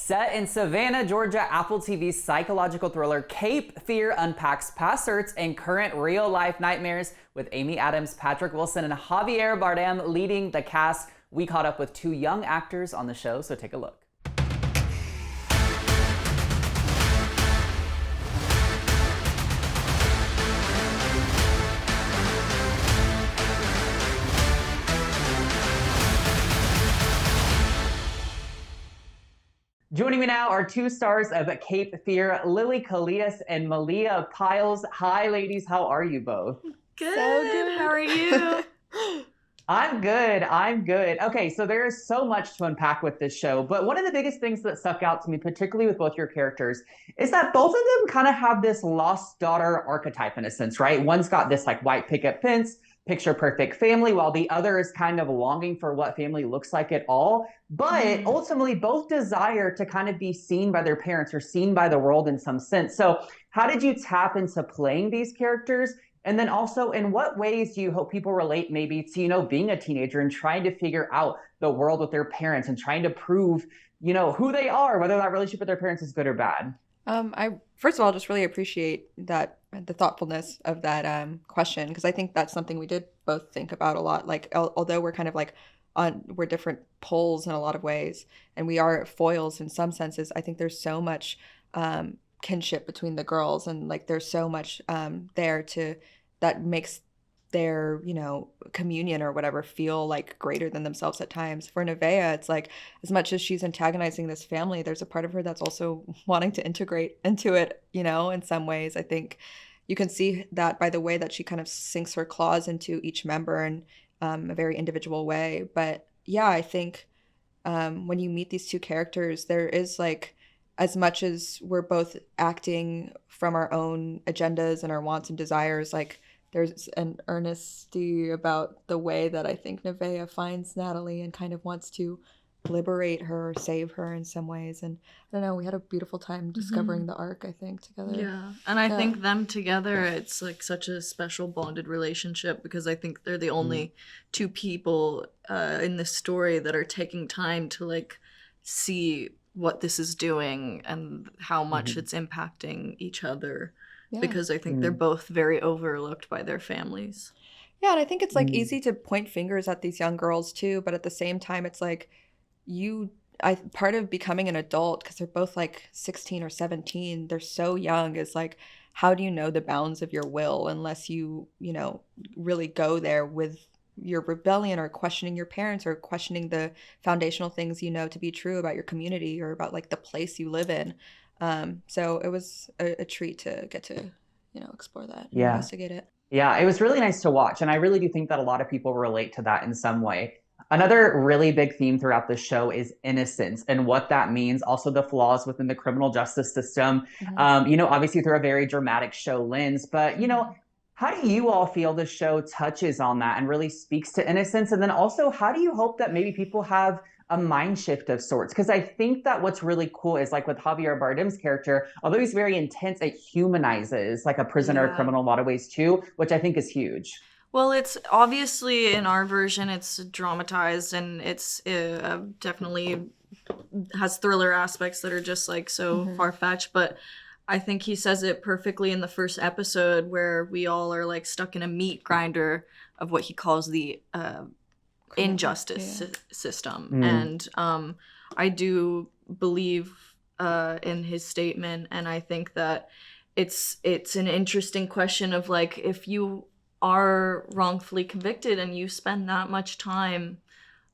Set in Savannah, Georgia, Apple TV's psychological thriller Cape Fear unpacks past hurts and current real-life nightmares with Amy Adams, Patrick Wilson, and Javier Bardem leading the cast. We caught up with two young actors on the show, so take a look. Joining me now are two stars of Cape Fear, Lily Collias and Malia Pyles. Hi, ladies. How are you both? Good. So good. How are you? I'm good. Okay, so there is so much to unpack with this show, but one of the biggest things that stuck out to me, particularly with both your characters, is that both of them kind of have this lost daughter archetype in a sense, right? One's got this like white picket fence, picture perfect family, while the other is kind of longing for what family looks like at all. But ultimately, both desire to kind of be seen by their parents or seen by the world in some sense. So how did you tap into playing these characters? And then also, in what ways do you hope people relate maybe to, being a teenager and trying to figure out the world with their parents and trying to prove, who they are, whether that relationship with their parents is good or bad? I first of all just really appreciate that the thoughtfulness of that question, because I think that's something we did both think about a lot. Like, although we're kind of like we're different poles in a lot of ways, and we are foils in some senses. I think there's so much kinship between the girls, and like there's so much there that makes their communion or whatever feel like greater than themselves at times. For Nevaeh, it's like, as much as she's antagonizing this family, there's a part of her that's also wanting to integrate into it, in some ways. I think you can see that by the way that she kind of sinks her claws into each member in a very individual way. But yeah, I think when you meet these two characters, there is like, as much as we're both acting from our own agendas and our wants and desires, like there's an earnesty about the way that I think Nevaeh finds Natalie and kind of wants to liberate her or save her in some ways. And I don't know, we had a beautiful time discovering the arc, I think, together. Yeah, and I think them together, it's like such a special bonded relationship, because I think they're the only two people in this story that are taking time to like see what this is doing and how much it's impacting each other. Yeah. Because I think they're both very overlooked by their families. Yeah, and I think it's like easy to point fingers at these young girls too, but at the same time it's like part of becoming an adult, because they're both like 16 or 17, they're so young, is like, how do you know the bounds of your will unless you really go there with your rebellion or questioning your parents or questioning the foundational things to be true about your community or about like the place you live in. So it was a treat to get to explore that and investigate it. Yeah, it was really nice to watch, and I really do think that a lot of people relate to that in some way. Another really big theme throughout the show is innocence and what that means, also the flaws within the criminal justice system, obviously through a very dramatic show lens, but how do you all feel the show touches on that and really speaks to innocence? And then also, how do you hope that maybe people have a mind shift of sorts? Because I think that what's really cool is, like with Javier Bardem's character, although he's very intense, it humanizes like a prisoner or criminal in a lot of ways too, which I think is huge. Well, it's obviously, in our version, it's dramatized, and it's definitely has thriller aspects that are just like so far-fetched, but I think he says it perfectly in the first episode, where we all are like stuck in a meat grinder of what he calls the injustice system. And I do believe in his statement, and I think that it's an interesting question of like, if you are wrongfully convicted and you spend that much time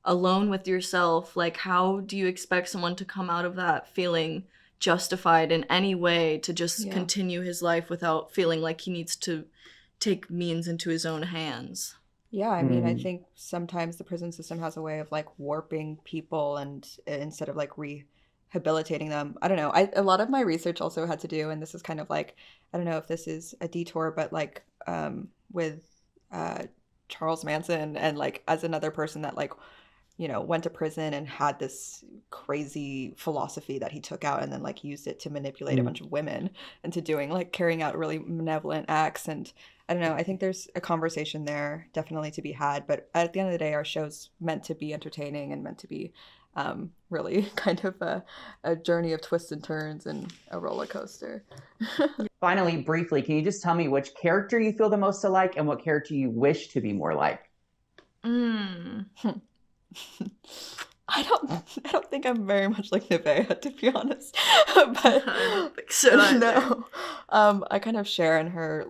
alone with yourself, like how do you expect someone to come out of that feeling justified in any way to just continue his life without feeling like he needs to take means into his own hands? Yeah, I mean, I think sometimes the prison system has a way of like warping people and instead of like rehabilitating them. I don't know. A lot of my research also had to do, and this is kind of like, I don't know if this is a detour, but like with Charles Manson, and like as another person that like went to prison and had this crazy philosophy that he took out and then like used it to manipulate a bunch of women into carrying out really malevolent acts. And I don't know, I think there's a conversation there definitely to be had, but at the end of the day, our show's meant to be entertaining and meant to be really kind of a journey of twists and turns and a roller coaster. Finally, briefly, can you just tell me which character you feel the most alike and what character you wish to be more like? I don't think I'm very much like Nevaeh, to be honest. But I don't think so either. No. I kind of share in her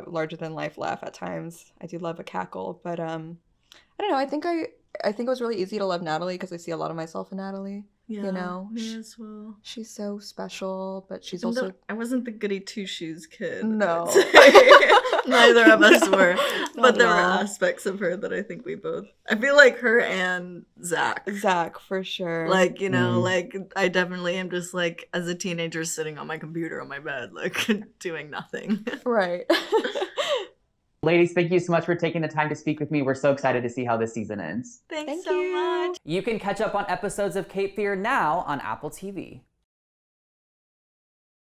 larger than life laugh at times. I do love a cackle, but I don't know. I think it was really easy to love Natalie because I see a lot of myself in Natalie. Yeah, You know, me as well. she's so special, but she's Even though also I wasn't the goody two shoes kid. No. Neither of us were. Not But there at were all. aspects of her that I think we both. I feel like her and Zach. Zach for sure. Like, you know, like I definitely am just like as a teenager sitting on my computer on my bed, like doing nothing. Right. Ladies, thank you so much for taking the time to speak with me. We're so excited to see how this season ends. Thanks Thank so you. much. You can catch up on episodes of Cape Fear now on Apple TV.